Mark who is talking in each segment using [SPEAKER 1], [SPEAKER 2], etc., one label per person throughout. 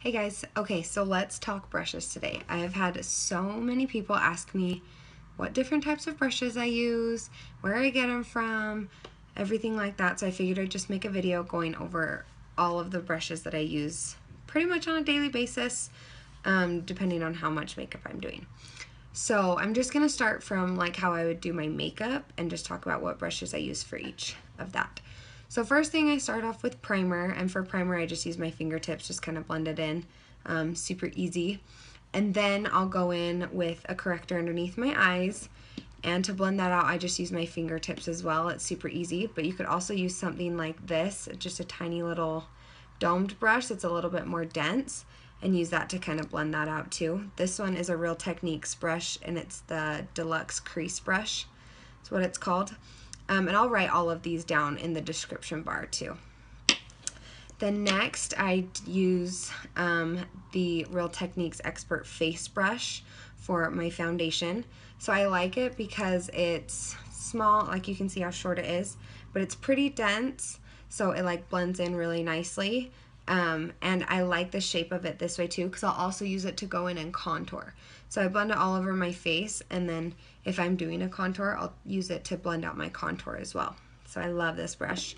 [SPEAKER 1] Hey guys, okay, so let's talk brushes today. I have had so many people ask me what different types of brushes I use, where I get them from, everything like that, so I figured I'd just make a video going over all of the brushes that I use pretty much on a daily basis, depending on how much makeup I'm doing. So I'm just going to start from like how I would do my makeup and just talk about what brushes I use for each of that. So first thing, I start off with primer, and for primer I just use my fingertips, just kind of blend it in, super easy. And then I'll go in with a corrector underneath my eyes, and to blend that out I just use my fingertips as well. It's super easy, but you could also use something like this, just a tiny little domed brush that's a little bit more dense, and use that to kind of blend that out too. This one is a Real Techniques brush, and it's the Deluxe Crease brush. That's what it's called. And I'll write all of these down in the description bar too. Then next I use the Real Techniques Expert Face Brush for my foundation. So I like it because it's small, like you can see how short it is, but it's pretty dense, so it like blends in really nicely. And I like the shape of it this way too, because I'll also use it to go in and contour. So I blend it all over my face, and then if I'm doing a contour, I'll use it to blend out my contour as well. So I love this brush.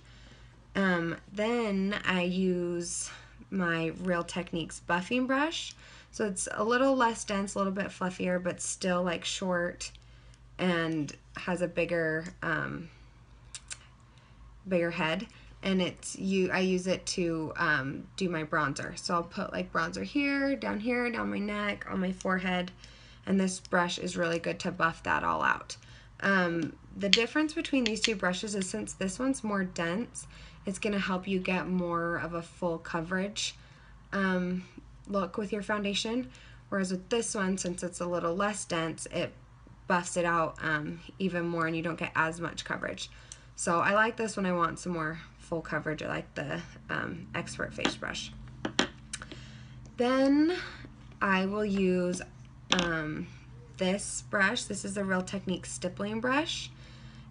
[SPEAKER 1] Then I use my Real Techniques buffing brush. So it's a little less dense, a little bit fluffier, but still like short and has a bigger head. And I use it to do my bronzer. So I'll put like bronzer here, down my neck, on my forehead, and this brush is really good to buff that all out. The difference between these two brushes is, since this one's more dense, it's going to help you get more of a full coverage look with your foundation, whereas with this one, since it's a little less dense, it buffs it out even more, and you don't get as much coverage. So I like this when I want some more full coverage. I like the Expert Face Brush. Then I will use this brush. This is a Real Techniques stippling brush,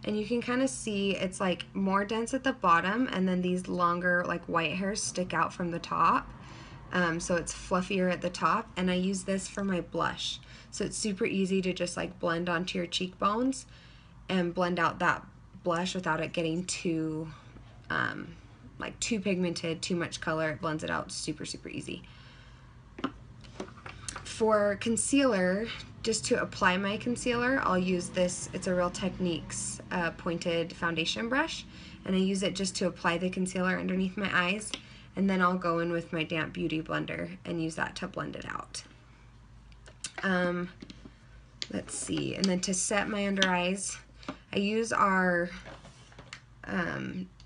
[SPEAKER 1] and you can kind of see it's like more dense at the bottom, and then these longer like white hairs stick out from the top. So it's fluffier at the top, and I use this for my blush. So it's super easy to just like blend onto your cheekbones and blend out that blush without it getting too like too pigmented, too much color. It blends it out super easy. For concealer, just to apply my concealer, I'll use this. It's a Real Techniques pointed foundation brush, and I use it just to apply the concealer underneath my eyes, and then I'll go in with my damp beauty blender and use that to blend it out. Let's see, and then to set my under eyes, I use our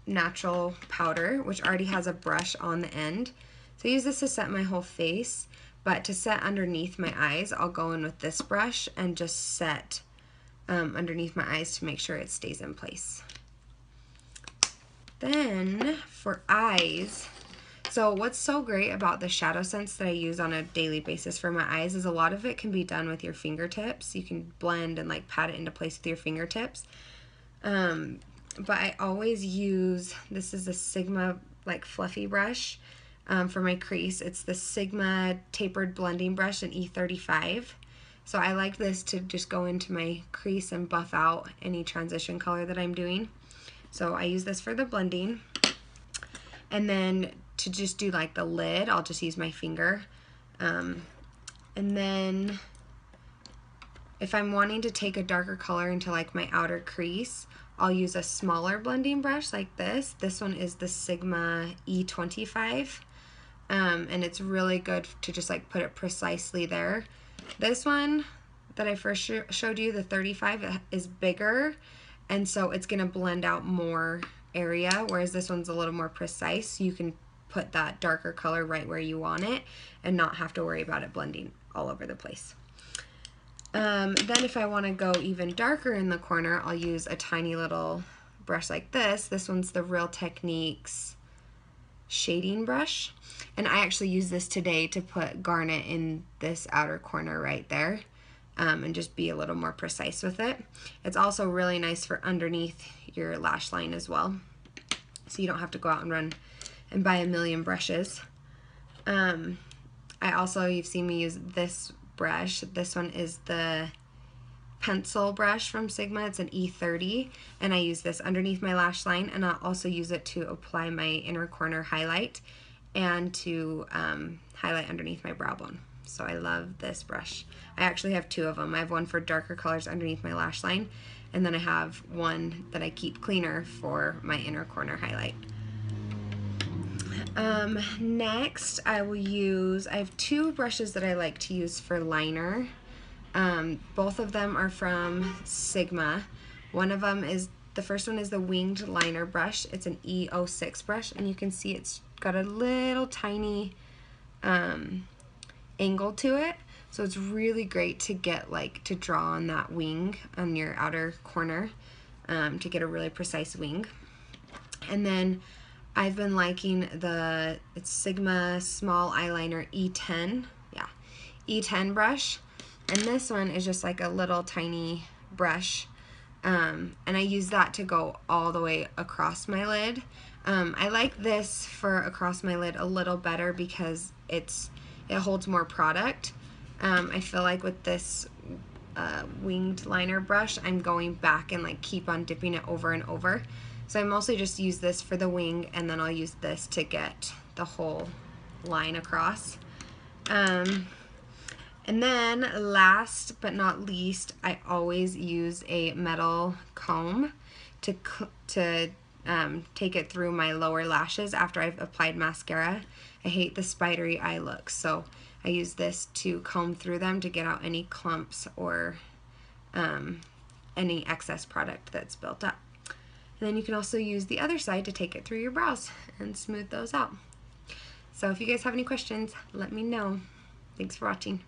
[SPEAKER 1] natural powder, which already has a brush on the end. So I use this to set my whole face, but to set underneath my eyes, I'll go in with this brush and just set underneath my eyes to make sure it stays in place. Then for eyes, so what's so great about the shadow scents that I use on a daily basis for my eyes is a lot of it can be done with your fingertips. You can blend and like pat it into place with your fingertips. But I always use, this is a Sigma like fluffy brush for my crease. It's the Sigma tapered blending brush in E35. So I like this to just go into my crease and buff out any transition color that I'm doing. So I use this for the blending. And then to just do like the lid, I'll just use my finger. And then if I'm wanting to take a darker color into like my outer crease, I'll use a smaller blending brush like this. This one is the Sigma E25, and it's really good to just like put it precisely there. This one that I first showed you, the 35, is bigger, and so it's gonna blend out more area, whereas this one's a little more precise. You can put that darker color right where you want it and not have to worry about it blending all over the place. Then if I want to go even darker in the corner, I'll use a tiny little brush like this. This one's the Real Techniques shading brush, and I actually use this today to put garnet in this outer corner right there, and just be a little more precise with it. It's also really nice for underneath your lash line as well, so you don't have to go out and run and buy a million brushes. You've seen me use this brush. This one is the pencil brush from Sigma. It's an E30, and I use this underneath my lash line, and I'll also use it to apply my inner corner highlight and to highlight underneath my brow bone. So I love this brush. I actually have two of them. I have one for darker colors underneath my lash line, and then I have one that I keep cleaner for my inner corner highlight. Next, I have two brushes that I like to use for liner. Both of them are from Sigma. The first one is the winged liner brush. It's an E06 brush, and you can see it's got a little tiny angle to it. So it's really great to get to draw on that wing on your outer corner to get a really precise wing. And then I've been liking it's Sigma small eyeliner E10. Yeah, E10 brush. And this one is just like a little tiny brush. And I use that to go all the way across my lid. I like this for across my lid a little better because it holds more product. I feel like with this winged liner brush, I'm going back and keep on dipping it over and over. So I mostly just use this for the wing, and then I'll use this to get the whole line across. And then last but not least, I always use a metal comb to take it through my lower lashes after I've applied mascara. I hate the spidery eye look, so I use this to comb through them to get out any clumps or any excess product that's built up. And then you can also use the other side to take it through your brows and smooth those out. So if you guys have any questions, let me know. Thanks for watching.